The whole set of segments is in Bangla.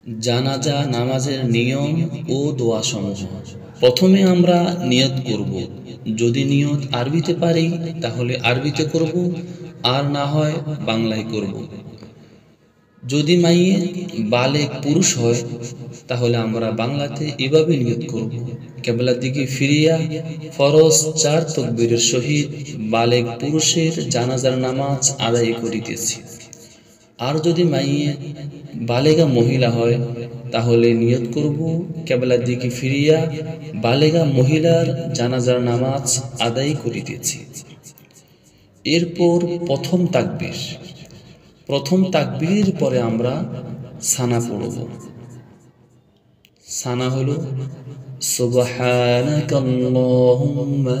জানাজা নামাজের নিয়ম ও দোয়া সমূহ। প্রথমে আমরা নিয়ত করব। যদি নিয়ত আরবিতে পারি তাহলে আরবিতে করব, আর না হয় বাংলায় করব। যদি মাইয়ে বালেগ পুরুষ হয় তাহলে আমরা বাংলাতে এভাবে নিয়ত করব। কেবলার দিকে ফিরিয়া ফরজ 4 তাকবীরের সহিত বালেগ পুরুষের জানাজার নামাজ আদায় করিতেছি। আর যদি মাইয়ে বালেগা মহিলা হয় তাহলে নিয়ত করব কেবলার দিকে ফিরিয়া বালেগা মহিলার জানাজার নামাজ আদায় করিতেছি। এরপর প্রথম তাকবীর পরে আমরা সানা পড়ব। সানা হলো সুবহানাকাল্লাহুম্মা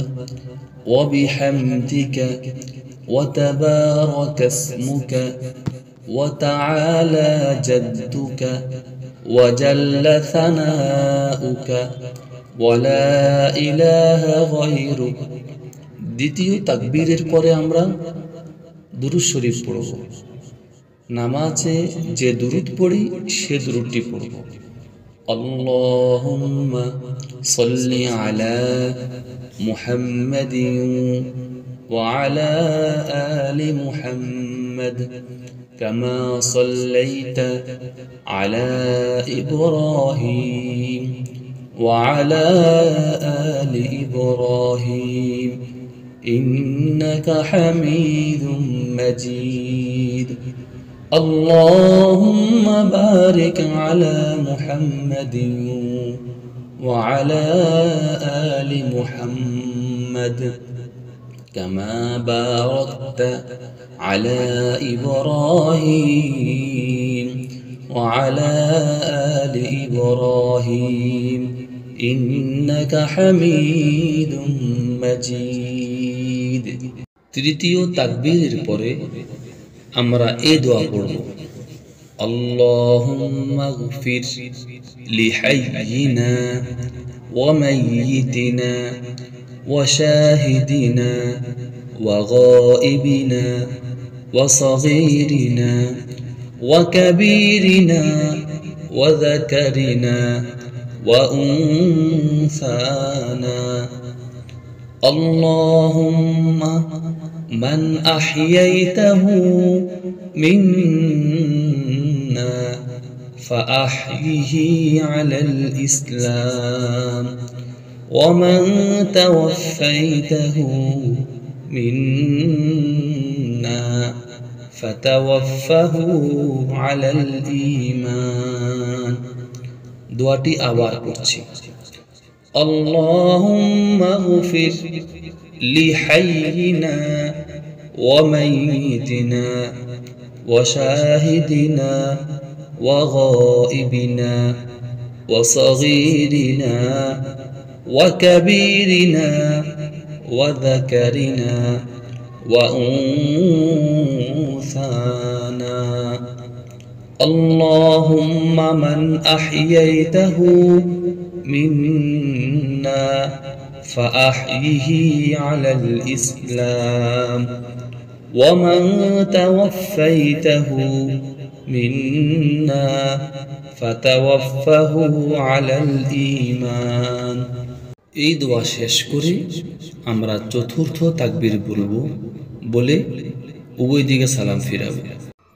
ওয়া বিহামদিকা ওয়া তাবারাকা ইসমুকা ওয়া তাআলা জাদ্দুকা ওয়া জাল্লা সানাউকা ওয়া লা ইলাহা গায়রুক। দ্বিতীয় তাকবীরের পরে আমরা দুরূদ শরীফ পড়ব। নামাজে যে দুরূদ পড়ি সে দুরূদটি পড়ব। আল্লাহুম্মা সাল্লি আলা মুহাম্মাদিন ওয়া আলা আলি মুহাম্মাদ কামা সাল্লাইতা আলা ইব্রাহিম ওয়া আলা আলি ইব্রাহিম ইন্নাকা হামিদুম মাজিদ। اللهم بارك على محمد وعلى آل محمد كما باركت على إبراهيم وعلى آل إبراهيم إنك حميد مجيد। তৃতীয় তাকবীরের পরে আমরা এই দোয়া পড়ব। আল্লাহুম্মা গফির লিহাইয়িনা ওয়া মাইয়িতিনা ওয়া শাহিদিনা ওয়া গায়িবিনা ওয়া সাগীরিনা ওয়া কাবীরিনা ওয়া যাকারিনা ওয়া উনসানা। আল্লাহুম্মা من أحييته منا فأحيه على الإسلام ومن توفيته منا فتوفه على الإيمان। দোয়াটি আবার পড়ছি। اللهم اغفر لحينا وميتنا وشاهدنا وغائبنا وصغيرنا وكبيرنا وذكرنا وأنثانا। اللهم من أحييته منا فأحيه على الإسلام ومن توفيته منا فتوفه على الإيمان। এই দোয়া শেষ করে আমরা চতুর্থ তাকবীর বলব, বলে উভয় দিকে সালাম ফিরাবো।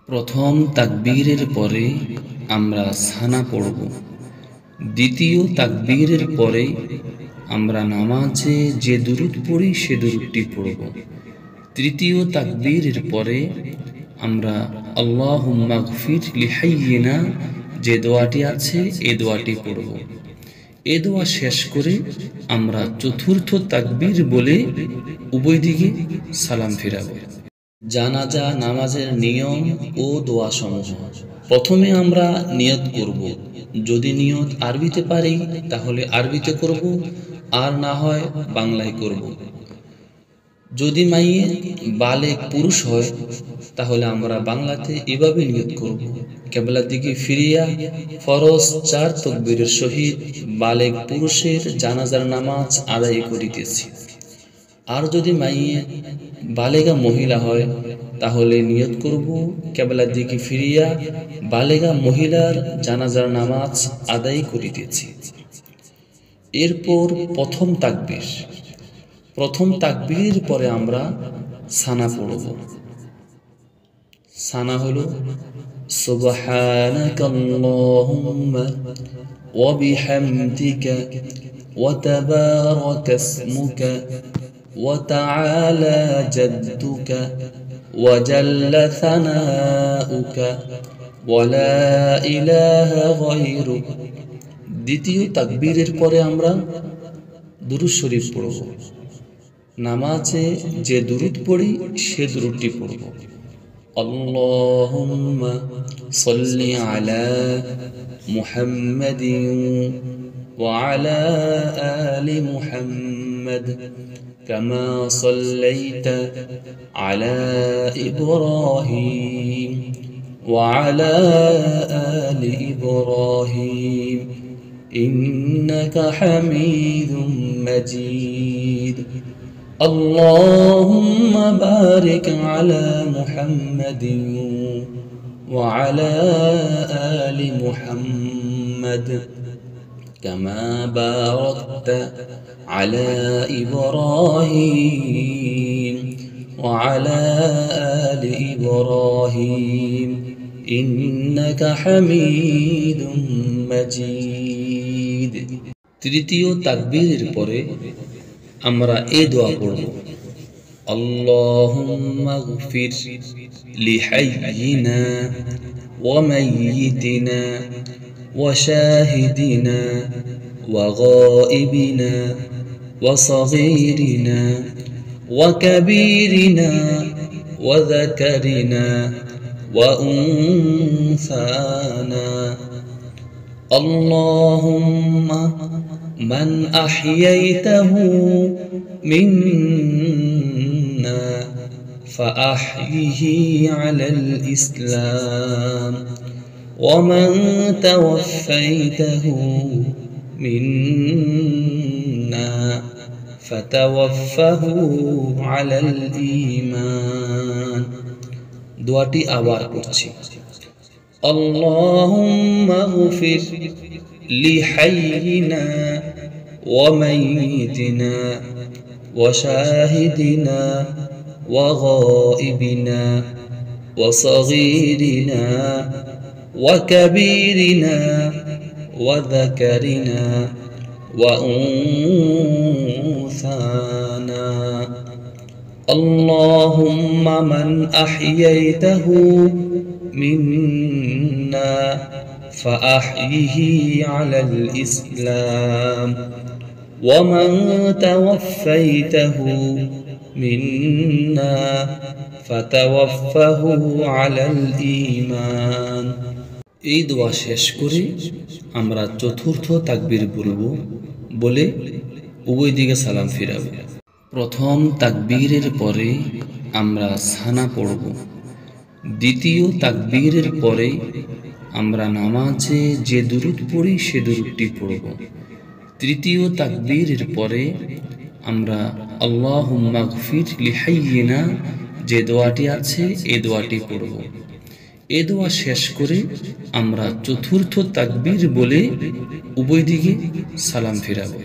প্রথম তাকবীরের পরে আমরা সানা পড়ব। দ্বিতীয় তাকবীরের পরে আমরা নামাজে যে দুরূদ পড়ি সে দুরূদটি পড়ব। তৃতীয় তাকবীরের পরে আমরা আল্লাহুম্মা গফির লিহাইয়িনা যে দোয়াটি আছে এই দোয়াটি পড়ব। এই দোয়া শেষ করে আমরা চতুর্থ তাকবীর বলে উভয় দিকে সালাম ফিরাবো। জানাজা নামাজের নিয়ম ও দোয়া সমূহ। প্রথমে আমরা নিয়ত করব। যদি নিয়ত আরবিতে পারি তাহলে আরবিতে করব, আর না হয় বাংলায় করব। যদি মাইয়ে বালেগ পুরুষ হয় তাহলে আমরা বাংলাতে এভাবে নিয়ত করব। কেবলার দিকে ফিরিয়া ফরজ 4 তাকবীরের সহিত বালেগ পুরুষের জানাজার নামাজ আদায় করিতেছি। আর যদি মাইয়ে বালেগা মহিলা হয় তাহলে নিয়ত করব কিবলার দিকে ফিরিয়া বালেগা মহিলার জানাজার নামাজ আদায় করিতেছি। এরপর প্রথম তাকবীরের পরে আমরা সানা পড়ব। সানা হলো সুবহানাকাল্লাহুম্মা ওয়া বিহামদিকা ওয়া তাবারাকা ইসমুকা ওয়া তাআলা জাদ্দুকা ওয়া জাল্লা সানাউকা ওয়া লা ইলাহা গায়রুক। দ্বিতীয় তাকবীরের পরে আমরা দুরূদ শরীফ পড়ব। নামাজে যে দুরূদ পড়ি সে দুরূদটি পড়ব। আল্লাহুম্মা সাল্লি আলা মুহাম্মাদিন ওয়া আলা আলি মুহাম্মাদ কামা সাল্লাইতা আলা ইব্রাহিম ওয়া আলা আলি ইব্রাহিম ইন্নাকা হামিদুম মাজিদ। اللهم بارك على محمد وعلى آل محمد كما باركت على إبراهيم وعلى آل إبراهيم إنك حميد مجيد। তৃতীয় তাকবীরের পরে আমরা এই দোয়া পড়ব। আল্লাহুম্মা গফির লিহাইয়িনা ওয়া মাইয়িতিনা ওয়া শাহিদিনা ওয়া গায়িবিনা ওয়া সাগীরিনা ওয়া কাবীরিনা ওয়া যাকারিনা ওয়া উনসানা। আল্লাহুম্মা من أحييته منا فأحيه على الإسلام ومن توفيته منا فتوفه على الإيمان। দোয়াটি আবার পড়ছি। اللهم اغفر لحينا وميتنا وشاهدنا وغائبنا وصغيرنا وكبيرنا وذكرنا وأنثانا اللهم من أحييته منا فأحيه على الإسلام ومن توفيته منا فتوفه على الإيمان। এই দোয়া শেষ করে আমরা চতুর্থ তাকবীর বলবো, বলে উভয় দিকে সালাম ফিরাবো। প্রথম তাকবীরের পরে আমরা সানা পড়ব। দ্বিতীয় তাকবীরের পরে আমরা নামাজে যে দুরূদ পড়ি সে দুরূদটি পড়ব। তৃতীয় তাকবীরের পরে আমরা আল্লাহুম্মা গফির লিহাইয়িনা যে দোয়াটি আছে এই দোয়াটি পড়ব। এই দোয়া শেষ করে আমরা চতুর্থ তাকবীর বলে উভয় দিকে সালাম ফিরাবো।